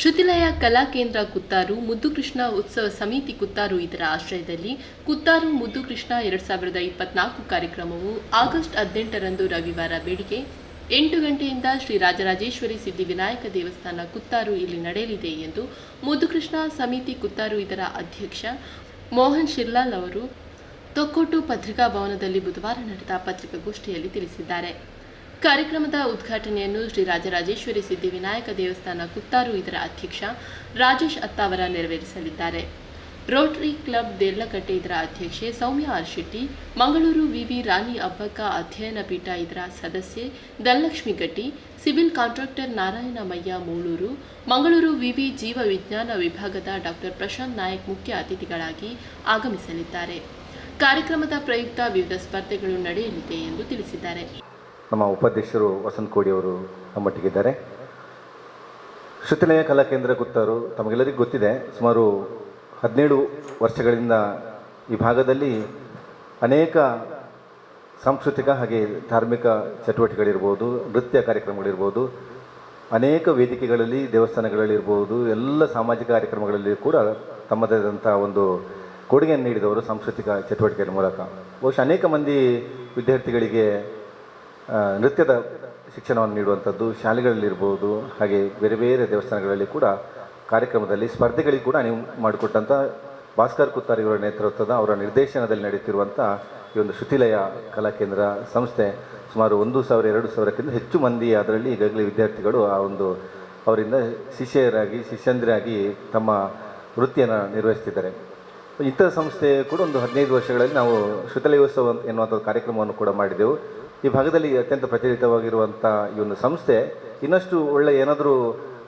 ಶ್ರುತಿಲಯ ಕಲಾ ಕೇಂದ್ರ ಕುತ್ತಾರು ಮುದ್ದುಕೃಷ್ಣ ಉತ್ಸವ ಸಮಿತಿ ಕುತ್ತಾರು ಇದರ ಆಶ್ರಯದಲ್ಲಿ ಕುತ್ತಾರು ಮುದ್ದುಕೃಷ್ಣ 2024 ಕಾರ್ಯಕ್ರಮವು ಆಗಸ್ಟ್ 18ರಂದು ರವಿವಾರ ಬೆಳಿಗ್ಗೆ 8 ಗಂಟೆಯಿಂದ ಶ್ರೀ ರಾಜರಾಜೇಶ್ವರಿ ಸಿದ್ಧಿವಿನಾಯಕ ದೇವಸ್ಥಾನ ಕುತ್ತಾರು ಇಲ್ಲಿ ನಡೆಯಲಿದೆ ಎಂದು ಮುದ್ದುಕೃಷ್ಣ ಸಮಿತಿ ಕುತ್ತಾರು ಇದರ ಅಧ್ಯಕ್ಷ ಮೋಹನ್ ಶಿರ್ಲಾಲ್ ಅವರು ತೊಕ್ಕೊಟ್ಟು ಪತ್ರಿಕಾ ಭವನದಲ್ಲಿ ಬುಧವಾರ ನಡೆದ ಪತ್ರಿಕಾಗೋಷ್ಠಿಯಲ್ಲಿ ತಿಳಿಸಿದ್ದಾರೆ. ಕಾರ್ಯಕ್ರಮದ ಉದ್ಘಾಟನೆಯನ್ನು ಶ್ರೀ ರಾಜರಾಜೇಶ್ವರಿ ಸಿದ್ಧಿವಿನಾಯಕ ದೇವಸ್ಥಾನ ಕುತ್ತಾರು ಇದರ ಅಧ್ಯಕ್ಷ ರಾಜೇಶ್ ಅತ್ತಾವರ ನೆರವೇರಿಸಲಿದ್ದಾರೆ. ರೋಟರಿ ಕ್ಲಬ್ ದೇರ್ಲಕಟ್ಟೆ ಇದರ ಅಧ್ಯಕ್ಷೆ ಸೌಮ್ಯ ಆರ್ ಶೆಟ್ಟಿ, ಮಂಗಳೂರು ವಿವಿ ರಾಣಿ ಅಬ್ಬಕ್ಕ ಅಧ್ಯಯನ ಪೀಠ ಇದರ ಸದಸ್ಯೆ ಧನಲಕ್ಷ್ಮಿ ಗಟ್ಟಿ, ಸಿವಿಲ್ ಕಾಂಟ್ರಾಕ್ಟರ್ ನಾರಾಯಣಮಯ್ಯ ಮೂಳೂರು, ಮಂಗಳೂರು ವಿವಿ ಜೀವ ವಿಜ್ಞಾನ ವಿಭಾಗದ ಡಾಕ್ಟರ್ ಪ್ರಶಾಂತ್ ನಾಯಕ್ ಮುಖ್ಯ ಅತಿಥಿಗಳಾಗಿ ಆಗಮಿಸಲಿದ್ದಾರೆ. ಕಾರ್ಯಕ್ರಮದ ಪ್ರಯುಕ್ತ ವಿವಿಧ ಸ್ಪರ್ಧೆಗಳು ನಡೆಯಲಿದೆ ಎಂದು ತಿಳಿಸಿದ್ದಾರೆ. ನಮ್ಮ ಉಪಾಧ್ಯಕ್ಷರು ವಸಂತ್ ಕೋಡಿ ಅವರು ನಮ್ಮೊಟ್ಟಿಗಿದ್ದಾರೆ. ಶ್ರುತಿಲಯ ಕಲಾ ಕೇಂದ್ರ ಕುತ್ತಾರು ತಮಗೆಲ್ಲರಿಗೂ ಗೊತ್ತಿದೆ. ಸುಮಾರು 17 ವರ್ಷಗಳಿಂದ ಈ ಭಾಗದಲ್ಲಿ ಅನೇಕ ಸಾಂಸ್ಕೃತಿಕ ಹಾಗೆ ಧಾರ್ಮಿಕ ಚಟುವಟಿಕೆಗಳಿರ್ಬೋದು, ನೃತ್ಯ ಕಾರ್ಯಕ್ರಮಗಳಿರ್ಬೋದು, ಅನೇಕ ವೇದಿಕೆಗಳಲ್ಲಿ, ದೇವಸ್ಥಾನಗಳಲ್ಲಿರ್ಬೋದು, ಎಲ್ಲ ಸಾಮಾಜಿಕ ಕಾರ್ಯಕ್ರಮಗಳಲ್ಲಿ ಕೂಡ ತಮ್ಮದೇ ಆದಂಥ ಒಂದು ಕೊಡುಗೆಯನ್ನು ನೀಡಿದವರು ಸಾಂಸ್ಕೃತಿಕ ಚಟುವಟಿಕೆಗಳ ಮೂಲಕ. ಬಹುಶಃ ಅನೇಕ ಮಂದಿ ವಿದ್ಯಾರ್ಥಿಗಳಿಗೆ ನೃತ್ಯದ ಶಿಕ್ಷಣವನ್ನು ನೀಡುವಂಥದ್ದು ಶಾಲೆಗಳಲ್ಲಿರ್ಬೋದು, ಹಾಗೆ ಬೇರೆ ಬೇರೆ ದೇವಸ್ಥಾನಗಳಲ್ಲಿ ಕೂಡ ಕಾರ್ಯಕ್ರಮದಲ್ಲಿ ಸ್ಪರ್ಧೆಗಳಿಗೆ ಕೂಡ ನೀವು ಮಾಡಿಕೊಟ್ಟಂಥ ಭಾಸ್ಕರ್ ಕುತ್ತಾರಿಯವರ ನೇತೃತ್ವದ ಅವರ ನಿರ್ದೇಶನದಲ್ಲಿ ನಡೆಯುತ್ತಿರುವಂಥ ಈ ಒಂದು ಶ್ರುತಿಲಯ ಕಲಾ ಕೇಂದ್ರ ಸಂಸ್ಥೆ ಸುಮಾರು 1,000-2,000ಕ್ಕಿಂತ ಹೆಚ್ಚು ಮಂದಿ ಅದರಲ್ಲಿ ಈಗಾಗಲೇ ವಿದ್ಯಾರ್ಥಿಗಳು ಆ ಒಂದು ಅವರಿಂದ ಶಿಷ್ಯಂದಿರಾಗಿ ತಮ್ಮ ವೃತ್ತಿಯನ್ನು ನಿರ್ವಹಿಸ್ತಿದ್ದಾರೆ. ಇಂಥ ಸಂಸ್ಥೆ ಕೂಡ ಒಂದು 15 ವರ್ಷಗಳಲ್ಲಿ ನಾವು ಶ್ರುತಿಲಯೋತ್ಸವ ಎನ್ನುವಂಥ ಕಾರ್ಯಕ್ರಮವನ್ನು ಕೂಡ ಮಾಡಿದೆವು. ಈ ಭಾಗದಲ್ಲಿ ಅತ್ಯಂತ ಪ್ರಚಲಿತವಾಗಿರುವಂಥ ಈ ಒಂದು ಸಂಸ್ಥೆ ಇನ್ನಷ್ಟು ಒಳ್ಳೆಯ ಏನಾದರೂ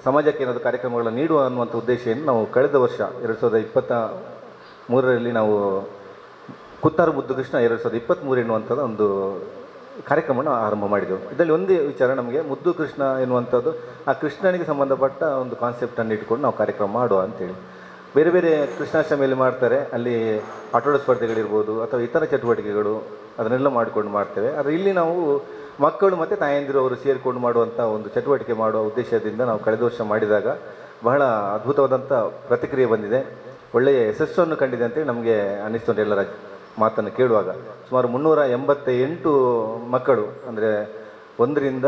ಸಮಾಜಕ್ಕೆ ಏನಾದರೂ ಕಾರ್ಯಕ್ರಮಗಳನ್ನು ನೀಡುವ ಅನ್ನುವಂಥ ಉದ್ದೇಶವನ್ನು ನಾವು ಕಳೆದ ವರ್ಷ 2023ರಲ್ಲಿ ನಾವು ಕುತ್ತಾರು ಮುದ್ದುಕೃಷ್ಣ 2023 ಎನ್ನುವಂಥದ್ದು ಒಂದು ಕಾರ್ಯಕ್ರಮವನ್ನು ಆರಂಭ ಮಾಡಿದೆವು. ಇದರಲ್ಲಿ ಒಂದೇ ವಿಚಾರ, ನಮಗೆ ಮುದ್ದು ಕೃಷ್ಣ ಎನ್ನುವಂಥದ್ದು ಆ ಕೃಷ್ಣನಿಗೆ ಸಂಬಂಧಪಟ್ಟ ಒಂದು ಕಾನ್ಸೆಪ್ಟನ್ನು ಇಟ್ಕೊಂಡು ನಾವು ಕಾರ್ಯಕ್ರಮ ಮಾಡುವ ಅಂತೇಳಿ. ಬೇರೆ ಬೇರೆ ಕೃಷ್ಣಾಷ್ಟಮಿಯಲ್ಲಿ ಮಾಡ್ತಾರೆ, ಅಲ್ಲಿ ಆಟೋಟ ಸ್ಪರ್ಧೆಗಳಿರ್ಬೋದು ಅಥವಾ ಇತರ ಚಟುವಟಿಕೆಗಳು ಅದನ್ನೆಲ್ಲ ಮಾಡಿಕೊಂಡು ಮಾಡ್ತೇವೆ. ಆದರೆ ಇಲ್ಲಿ ನಾವು ಮಕ್ಕಳು ಮತ್ತು ತಾಯಂದಿರು ಅವರು ಸೇರಿಕೊಂಡು ಮಾಡುವಂಥ ಒಂದು ಚಟುವಟಿಕೆ ಮಾಡುವ ಉದ್ದೇಶದಿಂದ ನಾವು ಕಳೆದ ವರ್ಷ ಮಾಡಿದಾಗ ಬಹಳ ಅದ್ಭುತವಾದಂಥ ಪ್ರತಿಕ್ರಿಯೆ ಬಂದಿದೆ, ಒಳ್ಳೆಯ ಯಶಸ್ಸನ್ನು ಕಂಡಿದೆ ಅಂತೇಳಿ ನಮಗೆ ಅನ್ನಿಸ್ತುಂಟು. ಎಲ್ಲರ ಮಾತನ್ನು ಕೇಳುವಾಗ ಸುಮಾರು 388 ಮಕ್ಕಳು, ಅಂದರೆ 1 ರಿಂದ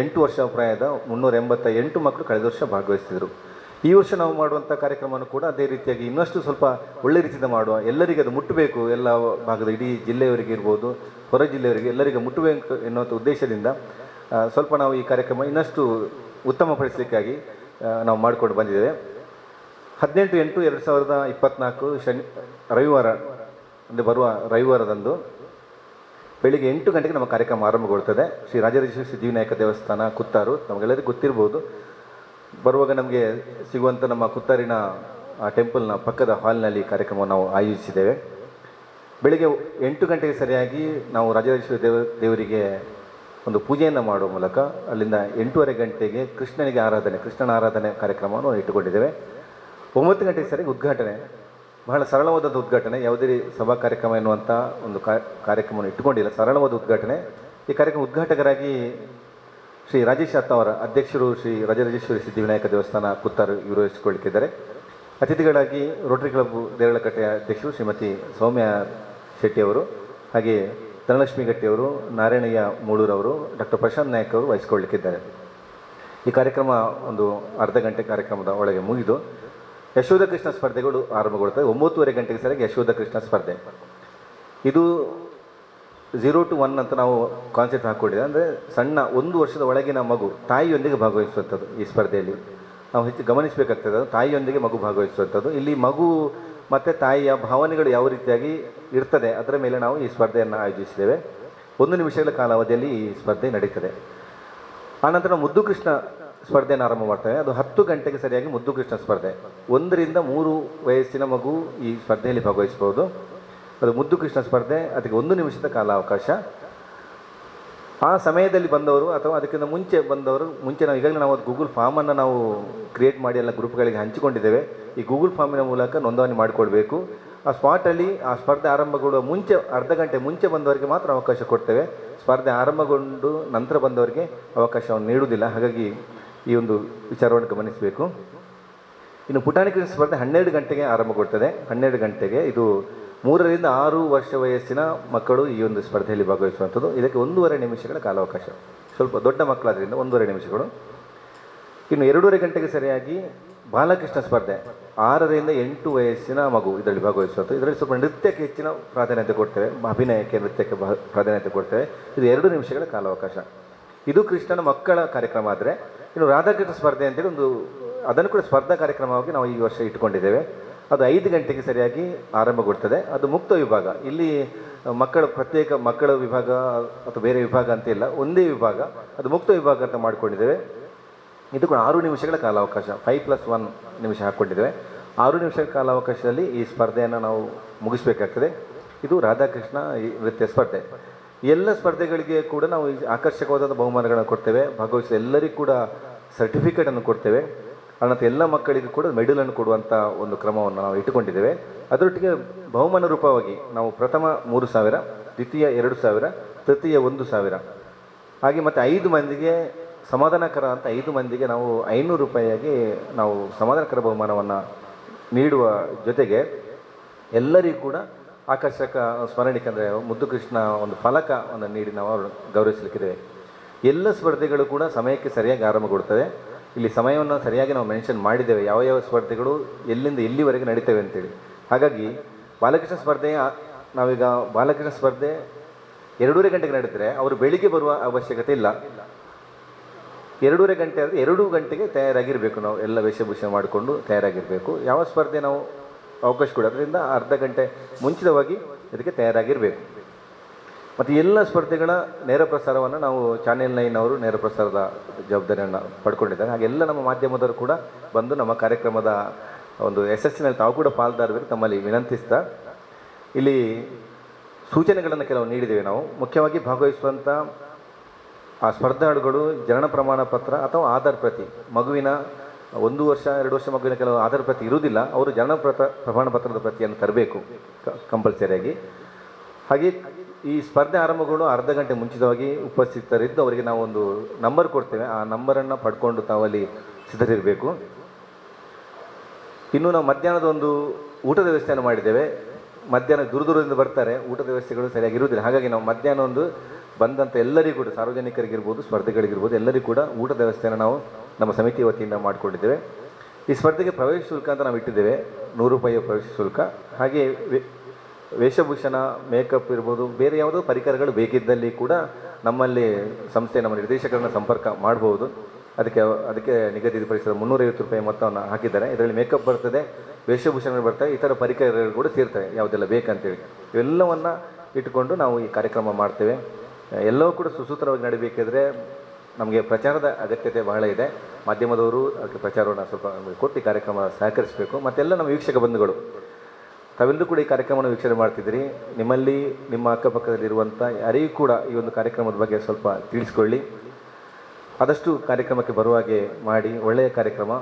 8 ವರ್ಷ ಪ್ರಾಯದ 388 ಮಕ್ಕಳು ಕಳೆದ ವರ್ಷ ಭಾಗವಹಿಸ್ತಿದ್ರು. ಈ ವರ್ಷ ನಾವು ಮಾಡುವಂಥ ಕಾರ್ಯಕ್ರಮವನ್ನು ಕೂಡ ಅದೇ ರೀತಿಯಾಗಿ ಇನ್ನಷ್ಟು ಸ್ವಲ್ಪ ಒಳ್ಳೆ ರೀತಿಯಿಂದ ಮಾಡುವ, ಎಲ್ಲರಿಗೆ ಅದು ಮುಟ್ಟಬೇಕು, ಎಲ್ಲ ಭಾಗದ ಇಡೀ ಜಿಲ್ಲೆಯವರಿಗೆ ಇರ್ಬೋದು, ಹೊರ ಜಿಲ್ಲೆಯವರಿಗೆ ಎಲ್ಲರಿಗೆ ಮುಟ್ಟಬೇಕು ಎನ್ನುವಂಥ ಉದ್ದೇಶದಿಂದ ಸ್ವಲ್ಪ ನಾವು ಈ ಕಾರ್ಯಕ್ರಮ ಇನ್ನಷ್ಟು ಉತ್ತಮಪಡಿಸಲಿಕ್ಕಾಗಿ ನಾವು ಮಾಡಿಕೊಂಡು ಬಂದಿದ್ದೇವೆ. 18/8/2024 ರವಿವಾರ, ಅಂದರೆ ಬರುವ ರವಿವಾರದಂದು ಬೆಳಿಗ್ಗೆ 8 ಗಂಟೆಗೆ ನಮ್ಮ ಕಾರ್ಯಕ್ರಮ ಆರಂಭಗೊಳ್ಳುತ್ತದೆ. ಶ್ರೀ ರಾಜರಾಜೇಶ್ವರಿ ಸಿದ್ಧಿವಿನಾಯಕ ದೇವಸ್ಥಾನ ಕುತ್ತಾರು ನಮಗೆಲ್ಲರಿಗೂ ಗೊತ್ತಿರ್ಬೋದು. ಬರುವಾಗ ನಮಗೆ ಸಿಗುವಂಥ ನಮ್ಮ ಕುತ್ತಾರಿನ ಆ ಟೆಂಪಲ್ನ ಪಕ್ಕದ ಹಾಲ್ನಲ್ಲಿ ಕಾರ್ಯಕ್ರಮವನ್ನು ನಾವು ಆಯೋಜಿಸಿದ್ದೇವೆ. ಬೆಳಿಗ್ಗೆ 8 ಗಂಟೆಗೆ ಸರಿಯಾಗಿ ನಾವು ರಾಜರಾಜೇಶ್ವರಿ ದೇವರಿಗೆ ಒಂದು ಪೂಜೆಯನ್ನು ಮಾಡುವ ಮೂಲಕ ಅಲ್ಲಿಂದ 8:30 ಗಂಟೆಗೆ ಕೃಷ್ಣನ ಆರಾಧನೆ ಕಾರ್ಯಕ್ರಮವನ್ನು ಇಟ್ಟುಕೊಂಡಿದ್ದೇವೆ. 9 ಗಂಟೆಗೆ ಸರಿಯಾಗಿ ಉದ್ಘಾಟನೆ, ಬಹಳ ಸರಳವಾದ ಉದ್ಘಾಟನೆ, ಯಾವುದೇ ಸಭಾ ಕಾರ್ಯಕ್ರಮ ಎನ್ನುವಂಥ ಒಂದು ಕಾರ್ಯಕ್ರಮವನ್ನು ಇಟ್ಟುಕೊಂಡಿಲ್ಲ, ಸರಳವಾದ ಉದ್ಘಾಟನೆ. ಈ ಕಾರ್ಯಕ್ರಮ ಉದ್ಘಾಟಕರಾಗಿ ಶ್ರೀ ರಾಜೇಶ್ ಅತ್ತಾವರ, ಅಧ್ಯಕ್ಷರು ಶ್ರೀ ರಾಜರಾಜೇಶ್ವರಿ ಸಿದ್ಧಿವಿನಾಯಕ ದೇವಸ್ಥಾನ ಕುತ್ತಾರು ಇವರು ವಹಿಸಿಕೊಳ್ಳಿಕ್ಕಿದ್ದಾರೆ. ಅತಿಥಿಗಳಾಗಿ ರೋಟರಿ ಕ್ಲಬ್ ದೇರಳಕಟ್ಟೆಯ ಅಧ್ಯಕ್ಷರು ಶ್ರೀಮತಿ ಸೌಮ್ಯ ಶೆಟ್ಟಿ ಅವರು, ಹಾಗೆ ಧನಲಕ್ಷ್ಮಿ ಗಟ್ಟಿಯವರು, ನಾರಾಯಣಯ್ಯ ಮೂಳೂರವರು, ಡಾಕ್ಟರ್ ಪ್ರಶಾಂತ್ ನಾಯಕ್ ಅವರು ವಹಿಸಿಕೊಳ್ಳಲಿಕ್ಕಿದ್ದಾರೆ. ಈ ಕಾರ್ಯಕ್ರಮ ಒಂದು ಅರ್ಧ ಗಂಟೆ ಕಾರ್ಯಕ್ರಮದ ಒಳಗೆ ಮುಗಿದು ಯಶೋಧ ಕೃಷ್ಣ ಸ್ಪರ್ಧೆಗಳು ಆರಂಭಗೊಳ್ಳುತ್ತದೆ. 9:30 ಗಂಟೆಗೆ ಸರಿಯಾಗಿ ಯಶೋಧ ಕೃಷ್ಣ ಸ್ಪರ್ಧೆ. ಇದು 0 to 1 ಅಂತ ನಾವು ಕಾನ್ಸೆಪ್ಟ್ ಹಾಕ್ಕೊಂಡಿದ್ದೇವೆ. ಅಂದರೆ ಸಣ್ಣ 1 ವರ್ಷದ ಒಳಗಿನ ಮಗು ತಾಯಿಯೊಂದಿಗೆ ಭಾಗವಹಿಸುವಂಥದ್ದು ಈ ಸ್ಪರ್ಧೆಯಲ್ಲಿ ನಾವು ಹೆಚ್ಚು ಗಮನಿಸಬೇಕಾಗ್ತದೆ. ಅದು ತಾಯಿಯೊಂದಿಗೆ ಮಗು ಭಾಗವಹಿಸುವಂಥದ್ದು. ಇಲ್ಲಿ ಮಗು ಮತ್ತು ತಾಯಿಯ ಭಾವನೆಗಳು ಯಾವ ರೀತಿಯಾಗಿ ಇರ್ತದೆ ಅದರ ಮೇಲೆ ನಾವು ಈ ಸ್ಪರ್ಧೆಯನ್ನು ಆಯೋಜಿಸಿದ್ದೇವೆ. 1 ನಿಮಿಷಗಳ ಕಾಲಾವಧಿಯಲ್ಲಿ ಈ ಸ್ಪರ್ಧೆ ನಡೀತದೆ. ಆನಂತರ ಮುದ್ದು ಕೃಷ್ಣ ಸ್ಪರ್ಧೆಯನ್ನು ಆರಂಭ ಮಾಡ್ತೇವೆ. ಅದು 10 ಗಂಟೆಗೆ ಸರಿಯಾಗಿ ಮುದ್ದು ಕೃಷ್ಣ ಸ್ಪರ್ಧೆ. 1 ರಿಂದ 3 ವಯಸ್ಸಿನ ಮಗು ಈ ಸ್ಪರ್ಧೆಯಲ್ಲಿ ಭಾಗವಹಿಸ್ಬೋದು. ಅದು ಮುದ್ದು ಕೃಷ್ಣ ಸ್ಪರ್ಧೆ, ಅದಕ್ಕೆ 1 ನಿಮಿಷದ ಕಾಲಾವಕಾಶ. ಆ ಸಮಯದಲ್ಲಿ ಬಂದವರು ಅಥವಾ ಅದಕ್ಕಿಂತ ಮುಂಚೆ ಬಂದವರು, ನಾವು ಈಗಾಗಲೇ ನಾವು ಗೂಗಲ್ ಫಾರ್ಮನ್ನು ನಾವು ಕ್ರಿಯೇಟ್ ಮಾಡಿ ಎಲ್ಲ ಗ್ರೂಪ್ಗಳಿಗೆ ಹಂಚಿಕೊಂಡಿದ್ದೇವೆ. ಈ ಗೂಗಲ್ ಫಾರ್ಮಿನ ಮೂಲಕ ನೋಂದಣಿ ಮಾಡಿಕೊಳ್ಬೇಕು. ಆ ಸ್ಪಾಟಲ್ಲಿ ಆ ಸ್ಪರ್ಧೆ ಆರಂಭಗೊಳ್ಳುವ ಮುಂಚೆ ಅರ್ಧ ಗಂಟೆ ಮುಂಚೆ ಬಂದವರಿಗೆ ಮಾತ್ರ ಅವಕಾಶ ಕೊಡ್ತೇವೆ. ಸ್ಪರ್ಧೆ ಆರಂಭಗೊಂಡು ನಂತರ ಬಂದವರಿಗೆ ಅವಕಾಶವನ್ನು ನೀಡುವುದಿಲ್ಲ. ಹಾಗಾಗಿ ಈ ಒಂದು ವಿಚಾರವನ್ನು ಗಮನಿಸಬೇಕು. ಇನ್ನು ಪುಟಾಣಿ ಕ್ವಿಜ್ ಸ್ಪರ್ಧೆ 12 ಗಂಟೆಗೆ ಆರಂಭಗೊಳ್ತದೆ. 12 ಗಂಟೆಗೆ ಇದು 3ರಿಂದ 6 ವರ್ಷ ವಯಸ್ಸಿನ ಮಕ್ಕಳು ಈ ಒಂದು ಸ್ಪರ್ಧೆಯಲ್ಲಿ ಭಾಗವಹಿಸುವಂಥದ್ದು. ಇದಕ್ಕೆ 1.5 ನಿಮಿಷಗಳ ಕಾಲಾವಕಾಶ. ಸ್ವಲ್ಪ ದೊಡ್ಡ ಮಕ್ಕಳಾದ್ರಿಂದ 1.5 ನಿಮಿಷಗಳು. ಇನ್ನು 2.5 ಗಂಟೆಗೆ ಸರಿಯಾಗಿ ಬಾಲಕೃಷ್ಣ ಸ್ಪರ್ಧೆ 6ರಿಂದ 8 ವಯಸ್ಸಿನ ಮಗು ಇದರಲ್ಲಿ ಭಾಗವಹಿಸುವಂಥದ್ದು. ಇದರಲ್ಲಿ ಸ್ವಲ್ಪ ನೃತ್ಯಕ್ಕೆ ಹೆಚ್ಚಿನ ಪ್ರಾಧಾನ್ಯತೆ ಕೊಡ್ತೇವೆ, ಅಭಿನಯಕ್ಕೆ ನೃತ್ಯಕ್ಕೆ ಪ್ರಾಧಾನ್ಯತೆ ಕೊಡ್ತೇವೆ. ಇದು 2 ನಿಮಿಷಗಳ ಕಾಲಾವಕಾಶ. ಇದು ಕೃಷ್ಣನ ಮಕ್ಕಳ ಕಾರ್ಯಕ್ರಮ. ಆದರೆ ಇನ್ನು ರಾಧಾಕೃಷ್ಣ ಸ್ಪರ್ಧೆ ಅಂತೇಳಿ ಅದನ್ನು ಕೂಡ ಸ್ಪರ್ಧಾ ಕಾರ್ಯಕ್ರಮವಾಗಿ ನಾವು ಈ ವರ್ಷ ಇಟ್ಕೊಂಡಿದ್ದೇವೆ. ಅದು 5 ಗಂಟೆಗೆ ಸರಿಯಾಗಿ ಆರಂಭಗೊಳ್ತದೆ. ಅದು ಮುಕ್ತ ವಿಭಾಗ. ಇಲ್ಲಿ ಪ್ರತ್ಯೇಕ ಮಕ್ಕಳ ವಿಭಾಗ ಅಥವಾ ಬೇರೆ ವಿಭಾಗ ಅಂತಿಲ್ಲ, ಒಂದೇ ವಿಭಾಗ. ಅದು ಮುಕ್ತ ವಿಭಾಗ ಅಂತ ಮಾಡ್ಕೊಂಡಿದ್ದೇವೆ. ಇದು ಕೂಡ 6 ನಿಮಿಷಗಳ ಕಾಲಾವಕಾಶ, 5+1 ನಿಮಿಷ ಹಾಕ್ಕೊಂಡಿದ್ದೇವೆ. 6 ನಿಮಿಷಗಳ ಕಾಲಾವಕಾಶದಲ್ಲಿ ಈ ಸ್ಪರ್ಧೆಯನ್ನು ನಾವು ಮುಗಿಸ್ಬೇಕಾಗ್ತದೆ. ಇದು ರಾಧಾಕೃಷ್ಣ ನೃತ್ಯ ಸ್ಪರ್ಧೆ. ಎಲ್ಲ ಸ್ಪರ್ಧೆಗಳಿಗೆ ಕೂಡ ನಾವು ಆಕರ್ಷಕವಾದ ಬಹುಮಾನಗಳನ್ನು ಕೊಡ್ತೇವೆ. ಭಾಗವಹಿಸಿದ ಎಲ್ಲರಿಗೂ ಕೂಡ ಸರ್ಟಿಫಿಕೇಟನ್ನು ಕೊಡ್ತೇವೆ. ಅನಂತರ ಎಲ್ಲ ಮಕ್ಕಳಿಗೂ ಕೂಡ ಮೆಡಲನ್ನು ಕೊಡುವಂಥ ಒಂದು ಕ್ರಮವನ್ನು ನಾವು ಇಟ್ಟುಕೊಂಡಿದ್ದೇವೆ. ಅದರೊಟ್ಟಿಗೆ ಬಹುಮಾನ ರೂಪವಾಗಿ ನಾವು ಪ್ರಥಮ 3,000, ದ್ವಿತೀಯ 2,000, ತೃತೀಯ 1,000, ಹಾಗೆ ಮತ್ತು 5 ಮಂದಿಗೆ ಸಮಾಧಾನಕರ ಅಂತ 5 ಮಂದಿಗೆ ನಾವು 500 ರೂಪಾಯಿಯಾಗಿ ನಾವು ಸಮಾಧಾನಕರ ಬಹುಮಾನವನ್ನು ನೀಡುವ ಜೊತೆಗೆ ಎಲ್ಲರಿಗೂ ಕೂಡ ಆಕರ್ಷಕ ಸ್ಮರಣಿಕೆ ಅಂದರೆ ಮುದ್ದು ಕೃಷ್ಣ ಒಂದು ಫಲಕವನ್ನು ನೀಡಿ ನಾವು ಅವರು ಗೌರವಿಸಲಿಕ್ಕಿದ್ದೇವೆ. ಎಲ್ಲ ಸ್ಪರ್ಧೆಗಳು ಕೂಡ ಸಮಯಕ್ಕೆ ಸರಿಯಾಗಿ ಆರಂಭಗೊಳ್ತದೆ. ಇಲ್ಲಿ ಸಮಯವನ್ನು ಸರಿಯಾಗಿ ನಾವು ಮೆನ್ಷನ್ ಮಾಡಿದ್ದೇವೆ, ಯಾವ ಯಾವ ಸ್ಪರ್ಧೆಗಳು ಎಲ್ಲಿಂದ ಎಲ್ಲಿವರೆಗೆ ನಡೀತೇವೆ ಅಂತೇಳಿ. ಹಾಗಾಗಿ ಬಾಲಕೃಷ್ಣ ಸ್ಪರ್ಧೆ 2.5 ಗಂಟೆಗೆ ನಡೆದರೆ ಅವರು ಬೆಳಿಗ್ಗೆ ಬರುವ ಅವಶ್ಯಕತೆ ಇಲ್ಲ. 2.5 ಗಂಟೆ ಆದರೆ 2 ಗಂಟೆಗೆ ತಯಾರಾಗಿರಬೇಕು. ನಾವು ಎಲ್ಲ ವೇಷಭೂಷಣ ಮಾಡಿಕೊಂಡು ತಯಾರಾಗಿರಬೇಕು. ಯಾವ ಸ್ಪರ್ಧೆ ನಾವು ಅವಕಾಶ ಕೊಡಿ ಅದರಿಂದ ಅರ್ಧ ಗಂಟೆ ಮುಂಚಿತವಾಗಿ ಇದಕ್ಕೆ ತಯಾರಾಗಿರಬೇಕು. ಮತ್ತು ಎಲ್ಲ ಸ್ಪರ್ಧೆಗಳ ನೇರ ಪ್ರಸಾರವನ್ನು ನಾವು ಚಾನೆಲ್ 9 ಅವರು ನೇರ ಪ್ರಸಾರದ ಜವಾಬ್ದಾರಿಯನ್ನು ಪಡ್ಕೊಂಡಿದ್ದಾರೆ. ಹಾಗೆಲ್ಲ ನಮ್ಮ ಮಾಧ್ಯಮದವರು ಕೂಡ ಬಂದು ನಮ್ಮ ಕಾರ್ಯಕ್ರಮದ ಒಂದು ಯಶಸ್ಸಿನಲ್ಲಿ ತಾವು ಕೂಡ ಪಾಲ್ದಾರಬೇಕು ತಮ್ಮಲ್ಲಿ ವಿನಂತಿಸ್ತಾ, ಇಲ್ಲಿ ಸೂಚನೆಗಳನ್ನು ಕೆಲವು ನೀಡಿದ್ದೇವೆ ನಾವು. ಮುಖ್ಯವಾಗಿ ಭಾಗವಹಿಸುವಂಥ ಆ ಸ್ಪರ್ಧಾಳುಗಳು ಜನನ ಪ್ರಮಾಣ ಪತ್ರ ಅಥವಾ ಆಧಾರ್ ಪ್ರತಿ, ಮಗುವಿನ 1 ವರ್ಷ 2 ವರ್ಷ ಮಗುವಿನ ಕೆಲವು ಆಧಾರ್ ಪ್ರತಿ ಇರುವುದಿಲ್ಲ, ಅವರು ಜನನ ಪ್ರಮಾಣ ಪತ್ರದ ಪ್ರತಿಯನ್ನು ತರಬೇಕು ಕಂಪಲ್ಸರಿಯಾಗಿ. ಹಾಗೆ ಈ ಸ್ಪರ್ಧೆ ಆರಂಭಗಳು ಅರ್ಧ ಗಂಟೆ ಮುಂಚಿತವಾಗಿ ಉಪಸ್ಥಿತರಿದ್ದು ಅವರಿಗೆ ನಾವು ಒಂದು ನಂಬರ್ ಕೊಡ್ತೇವೆ. ಆ ನಂಬರನ್ನು ಪಡ್ಕೊಂಡು ತಾವಲ್ಲಿ ಸಿದ್ಧರಿರಬೇಕು. ಇನ್ನು ನಾವು ಮಧ್ಯಾಹ್ನದ ಒಂದು ಊಟದ ವ್ಯವಸ್ಥೆಯನ್ನು ಮಾಡಿದ್ದೇವೆ. ಮಧ್ಯಾಹ್ನ ದೂರದಿಂದ ಬರ್ತಾರೆ, ಊಟದ ವ್ಯವಸ್ಥೆಗಳು ಸರಿಯಾಗಿ ಇರುವುದಿಲ್ಲ. ಹಾಗಾಗಿ ನಾವು ಮಧ್ಯಾಹ್ನ ಒಂದು ಬಂದಂಥ ಎಲ್ಲರಿಗೂ ಕೂಡ, ಸಾರ್ವಜನಿಕರಿಗಿರ್ಬೋದು ಸ್ಪರ್ಧೆಗಳಿಗಿರ್ಬೋದು, ಎಲ್ಲರಿಗೂ ಕೂಡ ಊಟದ ವ್ಯವಸ್ಥೆಯನ್ನು ನಾವು ನಮ್ಮ ಸಮಿತಿ ವತಿಯಿಂದ ಮಾಡಿಕೊಂಡಿದ್ದೇವೆ. ಈ ಸ್ಪರ್ಧೆಗೆ ಪ್ರವೇಶ ಶುಲ್ಕ ಅಂತ ನಾವು ಇಟ್ಟಿದ್ದೇವೆ, 100 ರೂಪಾಯಿಯ ಪ್ರವೇಶ ಶುಲ್ಕ. ಹಾಗೆ ವೇಷಭೂಷಣ, ಮೇಕಪ್ ಇರ್ಬೋದು, ಬೇರೆ ಯಾವುದೋ ಪರಿಕರಗಳು ಬೇಕಿದ್ದಲ್ಲಿ ಕೂಡ ನಮ್ಮಲ್ಲಿ ನಮ್ಮ ನಿರ್ದೇಶಕರನ್ನು ಸಂಪರ್ಕ ಮಾಡ್ಬೋದು. ಅದಕ್ಕೆ ನಿಗದಿಪಡಿಸಿದ 350 ರೂಪಾಯಿ ಮೊತ್ತವನ್ನು ಹಾಕಿದ್ದಾರೆ. ಇದರಲ್ಲಿ ಮೇಕಪ್ ಬರ್ತದೆ, ವೇಷಭೂಷಣಗಳು ಬರ್ತವೆ, ಇತರ ಪರಿಕರಗಳು ಕೂಡ ಸೇರ್ತವೆ ಯಾವುದೆಲ್ಲ ಬೇಕಂತೇಳಿ. ಇವೆಲ್ಲವನ್ನು ಇಟ್ಟುಕೊಂಡು ನಾವು ಈ ಕಾರ್ಯಕ್ರಮ ಮಾಡ್ತೇವೆ. ಎಲ್ಲವೂ ಕೂಡ ಸುಸೂತ್ರವಾಗಿ ನಡೀಬೇಕಿದ್ರೆ ನಮಗೆ ಪ್ರಚಾರದ ಅಗತ್ಯತೆ ಬಹಳ ಇದೆ. ಮಾಧ್ಯಮದವರು ಅದಕ್ಕೆ ಪ್ರಚಾರವನ್ನು ಸ್ವಲ್ಪ ಕೊಟ್ಟು ಈ ಕಾರ್ಯಕ್ರಮ ಸಹಕರಿಸಬೇಕು. ಮತ್ತೆಲ್ಲ ನಮ್ಮ ವೀಕ್ಷಕ ಬಂಧುಗಳು ತಾವೆಲ್ಲರೂ ಕೂಡ ಈ ಕಾರ್ಯಕ್ರಮವನ್ನು ವೀಕ್ಷಣೆ ಮಾಡ್ತಿದ್ದೀರಿ. ನಿಮ್ಮಲ್ಲಿ ನಿಮ್ಮ ಅಕ್ಕಪಕ್ಕದಲ್ಲಿರುವಂಥ ಯಾರಿಗೂ ಕೂಡ ಈ ಒಂದು ಕಾರ್ಯಕ್ರಮದ ಬಗ್ಗೆ ಸ್ವಲ್ಪ ತಿಳಿಸ್ಕೊಳ್ಳಿ. ಆದಷ್ಟು ಕಾರ್ಯಕ್ರಮಕ್ಕೆ ಬರುವ ಹಾಗೆ ಮಾಡಿ. ಒಳ್ಳೆಯ ಕಾರ್ಯಕ್ರಮ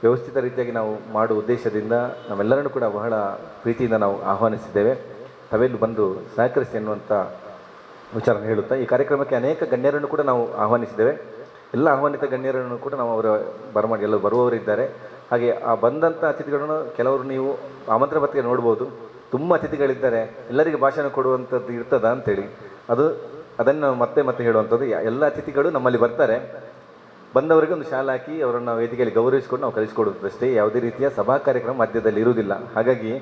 ವ್ಯವಸ್ಥಿತ ರೀತಿಯಾಗಿ ನಾವು ಮಾಡುವ ಉದ್ದೇಶದಿಂದ ನಮ್ಮೆಲ್ಲರನ್ನು ಕೂಡ ಬಹಳ ಪ್ರೀತಿಯಿಂದ ನಾವು ಆಹ್ವಾನಿಸಿದ್ದೇವೆ. ತಾವೆಲ್ಲೂ ಬಂದು ಸಹಕರಿಸಿ ಎನ್ನುವಂಥ ವಿಚಾರವನ್ನು ಹೇಳುತ್ತಾ, ಈ ಕಾರ್ಯಕ್ರಮಕ್ಕೆ ಅನೇಕ ಗಣ್ಯರನ್ನು ಕೂಡ ನಾವು ಆಹ್ವಾನಿಸಿದ್ದೇವೆ. ಎಲ್ಲ ಆಹ್ವಾನಿತ ಗಣ್ಯರನ್ನು ಕೂಡ ನಾವು ಅವರ ಬರಮಾಡಿ ಎಲ್ಲರೂ ಬರುವವರಿದ್ದಾರೆ. ಹಾಗೆ ಆ ಬಂದಂಥ ಅತಿಥಿಗಳನ್ನು ಕೆಲವರು ನೀವು ಆಮಂತ್ರಣ ಪತ್ರಿಕೆ ನೋಡ್ಬೋದು. ತುಂಬ ಅತಿಥಿಗಳಿದ್ದಾರೆ, ಎಲ್ಲರಿಗೆ ಭಾಷಣ ಕೊಡುವಂಥದ್ದು ಇರ್ತದ ಅಂತೇಳಿ ಅದನ್ನು ನಾವು ಮತ್ತೆ ಹೇಳುವಂಥದ್ದು. ಎಲ್ಲ ಅತಿಥಿಗಳು ನಮ್ಮಲ್ಲಿ ಬರ್ತಾರೆ. ಬಂದವರಿಗೆ ಒಂದು ಶಾಲೆ ಹಾಕಿ ಅವರನ್ನು ವೇದಿಕೆಯಲ್ಲಿ ಗೌರವಿಸಿಕೊಂಡು ನಾವು ಕಲಿಸಿಕೊಡುತ್ತಷ್ಟೇ. ಯಾವುದೇ ರೀತಿಯ ಸಭಾ ಕಾರ್ಯಕ್ರಮ ಮಧ್ಯದಲ್ಲಿ ಇರುವುದಿಲ್ಲ. ಹಾಗಾಗಿ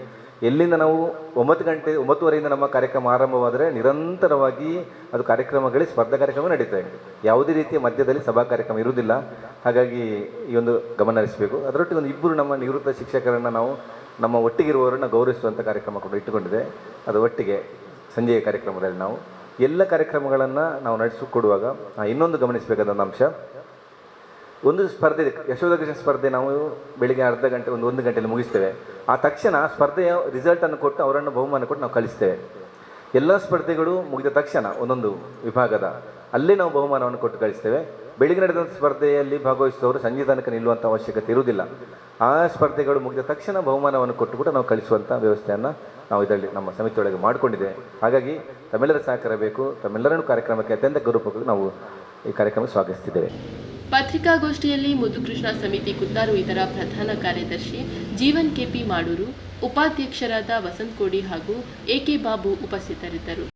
ಎಲ್ಲಿಂದ ನಾವು 9:30ರಿಂದ ನಮ್ಮ ಕಾರ್ಯಕ್ರಮ ಆರಂಭವಾದರೆ ನಿರಂತರವಾಗಿ ಅದು ಸ್ಪರ್ಧಾ ಕಾರ್ಯಕ್ರಮ ನಡೀತದೆ. ಯಾವುದೇ ರೀತಿಯ ಮಧ್ಯದಲ್ಲಿ ಸಭಾ ಕಾರ್ಯಕ್ರಮ ಇರುವುದಿಲ್ಲ. ಹಾಗಾಗಿ ಈ ಒಂದು ಗಮನ ಹರಿಸಬೇಕು. ಅದರೊಟ್ಟಿಗೆ ಒಂದು 2 ನಮ್ಮ ನಿವೃತ್ತ ಶಿಕ್ಷಕರನ್ನು ನಾವು ನಮ್ಮ ಒಟ್ಟಿಗಿರುವವರನ್ನು ಗೌರವಿಸುವಂಥ ಕಾರ್ಯಕ್ರಮ ಕೂಡ ಇಟ್ಟುಕೊಂಡಿದೆ. ಅದು ಒಟ್ಟಿಗೆ ಸಂಜೆಯ ಕಾರ್ಯಕ್ರಮದಲ್ಲಿ ನಾವು ಎಲ್ಲ ಕಾರ್ಯಕ್ರಮಗಳನ್ನು ನಾವು ನಡೆಸಿಕೊಡುವಾಗ ಇನ್ನೊಂದು ಗಮನಿಸಬೇಕಾದ ಅಂಶ, ಒಂದು ಸ್ಪರ್ಧೆ ಯಶೋಧಕೃಷ್ಣ ಸ್ಪರ್ಧೆ ನಾವು ಬೆಳಿಗ್ಗೆ ಅರ್ಧ ಗಂಟೆ 1 ಗಂಟೆಯಲ್ಲಿ ಮುಗಿಸ್ತೇವೆ. ಆ ತಕ್ಷಣ ಸ್ಪರ್ಧೆಯ ರಿಸಲ್ಟನ್ನು ಕೊಟ್ಟು ಅವರನ್ನು ಬಹುಮಾನ ಕೊಟ್ಟು ನಾವು ಕಳಿಸ್ತೇವೆ. ಎಲ್ಲ ಸ್ಪರ್ಧೆಗಳು ಮುಗಿದ ತಕ್ಷಣ ಒಂದೊಂದು ವಿಭಾಗದ ಅಲ್ಲೇ ನಾವು ಬಹುಮಾನವನ್ನು ಕೊಟ್ಟು ಕಳಿಸ್ತೇವೆ. ಬೆಳಿಗ್ಗೆ ನಡೆದಂಥ ಸ್ಪರ್ಧೆಯಲ್ಲಿ ಭಾಗವಹಿಸುವವರು ಸಂಜೆ ತನಕ ನಿಲ್ಲುವಂಥ ಅವಶ್ಯಕತೆ ಇರುವುದಿಲ್ಲ. ಆ ಸ್ಪರ್ಧೆಗಳು ಮುಗಿದ ತಕ್ಷಣ ಬಹುಮಾನವನ್ನು ಕೊಟ್ಟು ಕೂಡ ನಾವು ಕಳಿಸುವಂಥ ವ್ಯವಸ್ಥೆಯನ್ನು ನಾವು ಇದರಲ್ಲಿ ನಮ್ಮ ಸಮಿತಿಯೊಳಗೆ ಮಾಡಿಕೊಂಡಿದ್ದೇವೆ. ಹಾಗಾಗಿ ತಮ್ಮೆಲ್ಲರ ಸಹಕಾರ ಬೇಕು. ತಮ್ಮೆಲ್ಲರನ್ನು ಕಾರ್ಯಕ್ರಮಕ್ಕೆ ಅತ್ಯಂತ ಗೌರವಪೂರ್ವಕವಾಗಿ ನಾವು ಈ ಕಾರ್ಯಕ್ರಮ ಸ್ವಾಗತಿಸ್ತಿದ್ದೇವೆ. ಪತ್ರಿಕಾಗೋಷ್ಠಿಯಲ್ಲಿ ಮುದ್ದುಕೃಷ್ಣ ಸಮಿತಿ ಕುತ್ತಾರು ಇದರ ಪ್ರಧಾನ ಕಾರ್ಯದರ್ಶಿ ಜೀವನ್ ಕೆಪಿ ಮಾಡೂರು, ಉಪಾಧ್ಯಕ್ಷರಾದ ವಸಂತ್ ಕೋಡಿ ಹಾಗೂ ಎಕೆ ಬಾಬು ಉಪಸ್ಥಿತರಿದ್ದರು.